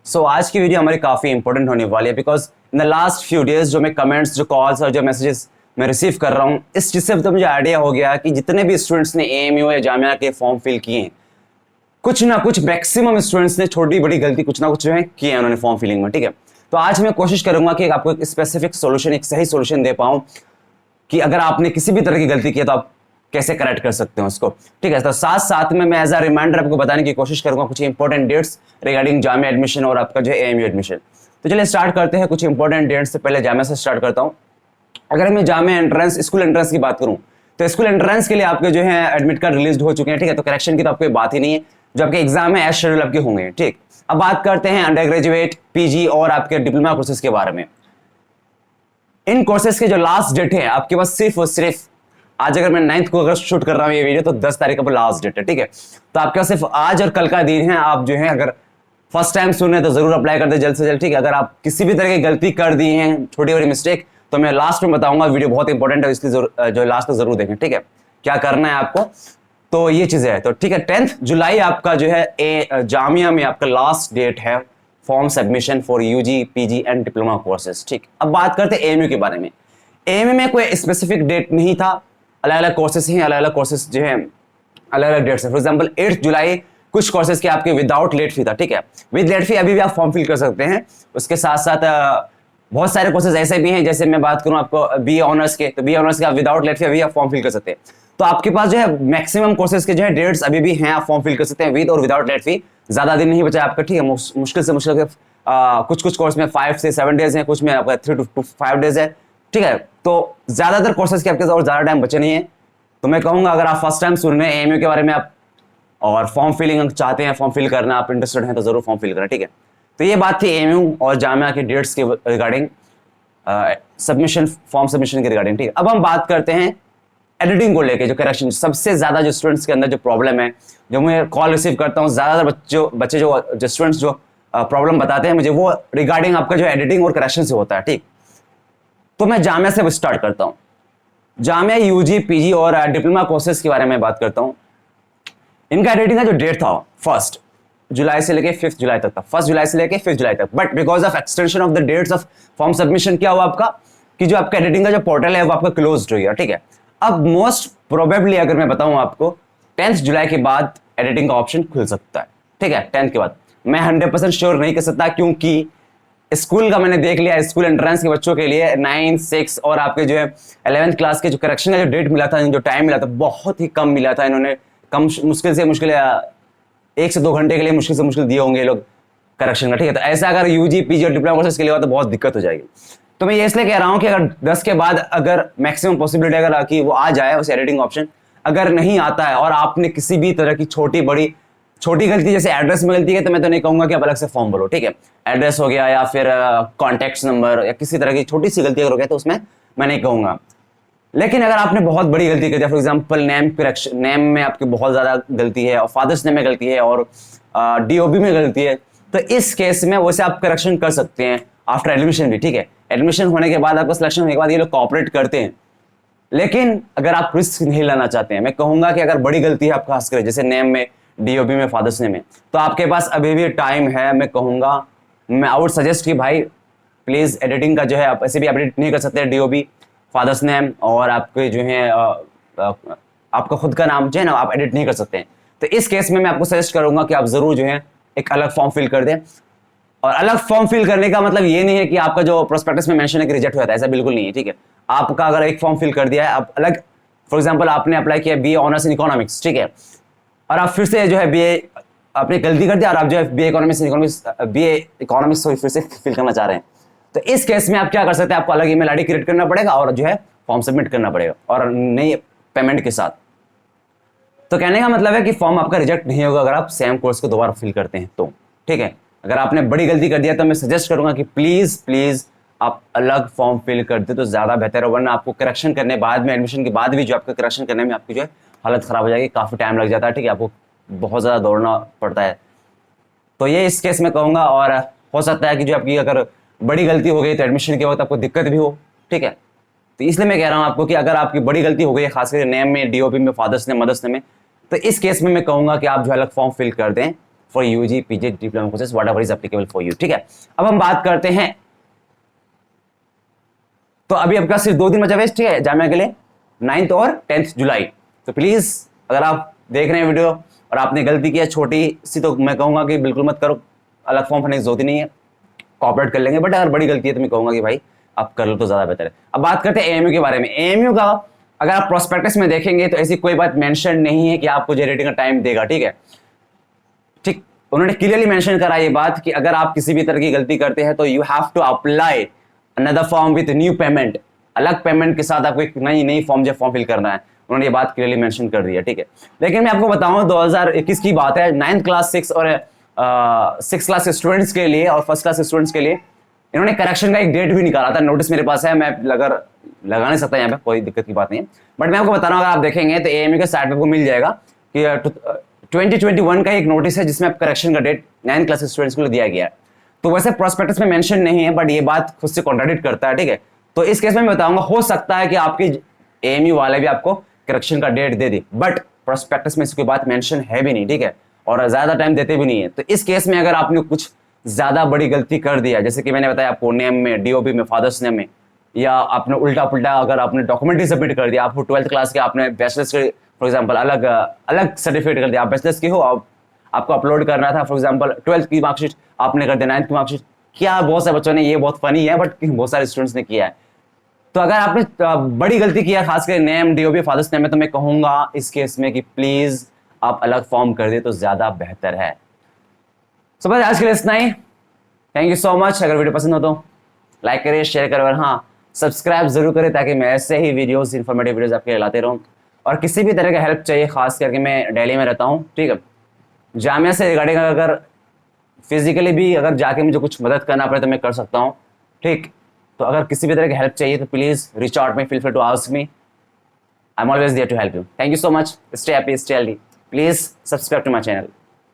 आज की वीडियो हमारी काफ़ी इंपॉर्टेंट होने वाली है because in the last few days जो मैं कमेंट्स, जो कॉल्स और जो मैसेजेस मैं रिसीव कर रहा हूँ, इस चीज़ से तो मुझे आइडिया हो गया कि जितने भी स्टूडेंट्स ने एएमयू या जामिया के फॉर्म फिल किए हैं, कुछ ना कुछ मैक्सिमम स्टूडेंट्स ने छोटी बड़ी गलती कुछ ना कुछ जो है किए हैं उन्होंने फॉर्म फिलिंग में। ठीक है, तो आज मैं कोशिश करूंगा कि आपको एक स्पेसिफिक सोल्यूशन, एक सही सोल्यूशन दे पाऊँ कि अगर आपने किसी भी तरह की गलती की है तो आप कैसे करेक्ट कर सकते हैं उसको। ठीक है, तो साथ साथ में मैं एज अ रिमाइंडर आपको बताने की कोशिश करूंगा कुछ important dates regarding Jamia admission और आपका जो एएमयू एडमिशन। तो चलिए स्टार्ट करते हैं कुछ इंपॉर्टेंट डेट्स से। पहले जामिया से स्टार्ट करता हूं। अगर मैं जामिया एंट्रेंस, स्कूल एंट्रेंस की बात करूं तो स्कूल एंट्रेंस के लिए आपके जो है एडमिट कार्ड रिलीज हो चुके हैं। ठीक है, तो करेक्शन की तो आपको बात ही नहीं है, जो आपके एग्जाम है एज शेड्यूल आपके होंगे। ठीक, अब बात करते हैं अंडर ग्रेजुएट, पीजी और आपके डिप्लोमा कोर्सेज के बारे में। इन कोर्सेज के जो लास्ट डेट है आपके पास सिर्फ और सिर्फ आज, अगर मैं 9th को अगर शूट कर रहा हूं ये वीडियो तो 10 तारीख का लास्ट डेट है। ठीक है, तो आपके पास सिर्फ आज और कल का दिन है। आप जो है अगर फर्स्ट टाइम सुन रहे हैं तो जरूर अप्लाई कर दे जल्द से जल्द। ठीक है, अगर आप किसी भी तरह की गलती कर दी है, छोटी बड़ी मिस्टेक, तो मैं लास्ट में बताऊंगा। वीडियो बहुत इंपॉर्टेंट है, इसलिए जो लास्ट तक जरूर देखें। ठीक है, क्या करना है आपको, तो ये चीजें है। तो ठीक है, 10th जुलाई आपका जो है जामिया में आपका लास्ट डेट है form submission for UG, PG and diploma courses. ठीक, अब बात करते हैं एएमयू के बारे में। एएमयू में कोई स्पेसिफिक डेट नहीं था, अलग अलग कोर्सेज हैं, अलग अलग कोर्सेज जो है अलग अलग डेट्स है। फॉर एग्जांपल 8 जुलाई कुछ कोर्सेज के आपके विदाउट लेट फी था। ठीक है, विद लेट फी अभी भी आप फॉर्म फिल कर सकते हैं। उसके साथ साथ बहुत सारे कोर्सेज ऐसे भी हैं, जैसे मैं बात करूं आपको बीए ऑनर्स के, तो बीए ऑनर्स के आप विदाउट लेट फी अभी आप फॉर्म फिल कर सकते हैं। तो आपके पास जो है मैक्सिमम कोर्सेज के जो है डेट्स अभी भी हैं, आप फॉर्म फिल कर सकते हैं विद और विदाउट लेट फी। ज्यादा दिन नहीं बचा आपका। ठीक है, मुश्किल से मुश्किल कुछ कोर्स में 5 से 7 डेज है, कुछ में आपका 3 to 5 डेज है। ठीक है, तो ज्यादातर कोर्सेज के आपके और ज्यादा टाइम बचे नहीं है। तो मैं कहूंगा अगर आप फर्स्ट टाइम सुन रहे हैं एएमयू के बारे में आप और फॉर्म फिलिंग चाहते हैं, फॉर्म फिल करना आप इंटरेस्टेड हैं, तो जरूर फॉर्म फिल करें। ठीक है, तो ये बात थी एएमयू और जामिया के डेट्स के रिगार्डिंग, सबमिशन, फॉर्म सबमिशन के रिगार्डिंग। ठीक है, अब हम बात करते हैं एडिटिंग को लेके, जो करेक्शन सबसे ज्यादा जो स्टूडेंट्स के अंदर जो प्रॉब्लम है, जो मैं कॉल रिसीव करता हूँ ज्यादातर बच्चे जो स्टूडेंट्स जो प्रॉब्लम बताते हैं मुझे, वो रिगार्डिंग आपका जो एडिटिंग और करेक्शन से होता है। ठीक, तो मैं जामिया से स्टार्ट करता हूं। जामिया यूजी, पीजी और डिप्लोमा कोर्सेज के बारे में बात करता हूं। इनका एडिटिंग का जो डेट था 1 जुलाई से लेके 5 जुलाई तक था, 1 जुलाई से लेके 5 जुलाई तक। But because of extension of the dates of form submission क्या हुआ आपका कि जो आपका एडिटिंग का जो पोर्टल है वो आपका क्लोज हो गया। ठीक है, अब मोस्ट प्रोबेबली अगर मैं बताऊं आपको 10th जुलाई के बाद एडिटिंग का ऑप्शन खुल सकता है। ठीक है, 10th के बाद मैं 100% श्योर नहीं कर सकता, क्योंकि स्कूल का मैंने देख लिया, स्कूल एंट्रेंस के बच्चों के लिए 9, 6 और आपके जो है 11th क्लास के जो करेक्शन का जो डेट मिला था, जो टाइम मिला था, बहुत ही कम मिला था। इन्होंने कम मुश्किल से मुश्किल 1 से 2 घंटे के लिए मुश्किल से मुश्किल दिए होंगे लोग करेक्शन का। ठीक है, तो ऐसा अगर यूजी, पीजी और डिप्लोमा कोर्सेज के लिए हुआ तो बहुत दिक्कत हो जाएगी। तो मैं ये इसलिए कह रहा हूँ कि अगर 10 के बाद अगर मैक्सिमम पॉसिबिलिटी अगर कि वो आ जाए उस एडिटिंग ऑप्शन, अगर नहीं आता है और आपने किसी भी तरह की छोटी गलती, जैसे एड्रेस में गलती है, तो मैं तो नहीं कहूंगा कि आप अलग से फॉर्म भरो। ठीक है, एड्रेस हो गया या फिर कॉन्टैक्ट नंबर या किसी तरह की छोटी सी गलती अगर हो गया तो उसमें मैं नहीं कहूंगा। लेकिन अगर आपने बहुत बड़ी गलती कर दिया, फॉर एग्जांपल नेम में आपकी बहुत ज्यादा गलती है और फादर्स नेम में गलती है और डीओबी में गलती है, तो इस केस में वैसे आप करेक्शन कर सकते हैं आफ्टर एडमिशन भी। ठीक है, एडमिशन होने के बाद, आपका सिलेक्शन होने के बाद ये लोग कोऑपरेट करते हैं। लेकिन अगर आप रिस्क नहीं लेना चाहते हैं, मैं कहूंगा कि अगर बड़ी गलती है आप खास कर जैसे नेम में, डीओबी में, फादर्स नेम में, तो आपके पास अभी भी टाइम है। मैं कहूंगा, मैं आई वुड सजेस्ट कि भाई प्लीज एडिटिंग का जो है आप ऐसे भी एडिट नहीं कर सकते, डीओबी, फादर्स नेम और आपके जो है आपका खुद का नाम जो है ना, आप एडिट नहीं कर सकते हैं। तो इस केस में मैं आपको सजेस्ट करूंगा कि आप जरूर जो है एक अलग फॉर्म फिल कर दें। और अलग फॉर्म फिल करने का मतलब ये नहीं है कि आपका जो प्रोस्पेक्टस में मेंशन है कि रिजेक्ट हुआ था, ऐसा बिल्कुल नहीं है। ठीक है, आपका अगर एक फॉर्म फिल कर दिया है, आप अलग, फॉर एग्जांपल आपने अप्लाई किया बीए ऑनर्स इन इकोनॉमिक्स, ठीक है, और आप फिर से जो है बीए, आपने गलती कर दिया और आप जो है बीए इकोनॉमिक्स फिर से फिल करना चाह रहे हैं, तो इस केस में आप क्या कर सकते हैं, आपको अलग ईमेल आईडी क्रिएट करना पड़ेगा और जो है फॉर्म सबमिट करना पड़ेगा और नई पेमेंट के साथ। तो कहने का मतलब है कि फॉर्म आपका रिजेक्ट नहीं होगा अगर आप सेम कोर्स को दोबारा फिल करते हैं तो। ठीक है, अगर आपने बड़ी गलती कर दिया तो मैं सजेस्ट करूंगा कि प्लीज आप अलग फॉर्म फिल कर दे तो ज्यादा बेहतर है, वरना आपको करेक्शन करने बाद में, एडमिशन के बाद भी जो आपका करेक्शन करने में आपकी जो है हालत खराब हो जाएगी, काफी टाइम लग जाता है। ठीक है, आपको बहुत ज्यादा दौड़ना पड़ता है। तो ये इस केस में कहूंगा, और हो सकता है कि जो आपकी अगर बड़ी गलती हो गई तो एडमिशन के वक्त आपको दिक्कत भी हो। ठीक है, तो इसलिए मैं कह रहा हूं आपको कि अगर आपकी बड़ी गलती हो गई है, खासकर नेम में, डीओपी में, फादर्स ने, मदर्स ने में, तो इस केस में मैं कहूंगा कि आप जो अलग फॉर्म फिल कर दें for UG PG diploma courses whatever is applicable for you. ठीक है, अब हम बात करते हैं, तो अभी आपका सिर्फ 2 दिन बचा है, ठीक है, जामिया के लिए 9 और 10 जुलाई। तो प्लीज अगर आप देख रहे हैं वीडियो और आपने गलती किया छोटी सी, तो मैं कहूंगा कि बिल्कुल मत करो, अलग फॉर्म भरने की जरूरत ही नहीं है, कॉपरेट कर लेंगे। बट अगर बड़ी गलती है तो मैं कहूंगा कि भाई आप कर लो तो ज्यादा बेहतर है। अब बात करते हैं एएमयू के बारे में। एएमयू का अगर आप प्रोस्पेक्टस में देखेंगे तो ऐसी कोई बात मेंशन नहीं है कि आपको जो रेटिंग का टाइम देगा। ठीक है, ठीक, उन्होंने क्लियरली मेंशन करा ये बात कि अगर आप किसी भी तरह की गलती करते हैं तो you have to apply another form with new payment, अलग पेमेंट के साथ आपको एक नई फॉर्म फिल करना है। उन्होंने ये बात क्लियरली मेंशन कर दिया। ठीक है, लेकिन मैं आपको बताऊं 2021 की बात है, 9th क्लास 6 और 6th क्लास स्टूडेंट्स के लिए और 1st क्लास स्टूडेंट्स के लिए इन्होंने करेक्शन का एक डेट भी निकाला था। नोटिस मेरे पास है, मैं लगा नहीं सकता यहाँ पे, कोई दिक्कत की बात नहीं है, बट मैं आपको बता रहा हूँ, अगर आप देखेंगे तो एएमयू के साइट पे आपको मिल जाएगा कि 2021 का एक नोटिस है जिसमें करेक्शन का डेट 9th क्लास स्टूडेंट्स के लिए दिया गया है। तो वैसे प्रोस्पेक्टस में मेंशन नहीं है, बट ये बात खुद से कॉन्ट्राडिक्ट करता है। ठीक है, तो इस केस में मैं बताऊंगा, हो सकता है कि आपकी एएमयू वाले भी आपको करेक्शन का डेट दे दी, बट प्रोस्पेक्टस में इसकी बात मेंशन है भी नहीं। ठीक है, और ज्यादा टाइम देते भी नहीं है। तो इस केस में अगर आपने कुछ ज्यादा बड़ी गलती कर दिया, जैसे कि मैंने बताया आपको नेम में, डीओबी में, फादर्स नेम में, या आपने उल्टा पुल्टा अगर आपने डॉक्यूमेंट ही सबमिट कर दिया, आपको 12th क्लास के आपने बैचलर्स के फॉर एग्जांपल अलग सर्टिफिकेट कर दिया, आप बैचलर्स की हो, आपको अपलोड करना था फॉर एग्जांपल 12th की मार्कशीट, आपने कर दिया 9th की मार्कशीट। क्या बहुत सारे बच्चों ने, ये बहुत फनी है बट बहुत सारे स्टूडेंट्स ने किया है। तो अगर आपने बड़ी गलती किया खासकर नेम, डीओबी, फादर्स नेम में, तो मैं कहूंगा इस केस में कि प्लीज आप अलग फॉर्म कर दे तो ज्यादा बेहतर है। सो बस आज के लिए इतना ही। Thank you so much. अगर वीडियो पसंद हो तो लाइक करें, शेयर करें और हाँ सब्सक्राइब जरूर करें, ताकि मैं ऐसे ही वीडियोस, इन्फॉर्मेटिव वीडियोस आपके लिए लाते रहूं। और किसी भी तरह का हेल्प चाहिए, खास करके मैं दिल्ली में रहता हूँ, ठीक है, जामिया से रिगार्डिंग अगर फिजिकली भी अगर जाके मुझे कुछ मदद करना पड़े तो मैं कर सकता हूँ। ठीक, तो अगर किसी भी तरह की हेल्प चाहिए तो please reach out me, feel free to ask me, I am always there to help you. Thank you so much. Stay happy, stay healthy, please subscribe to my channel.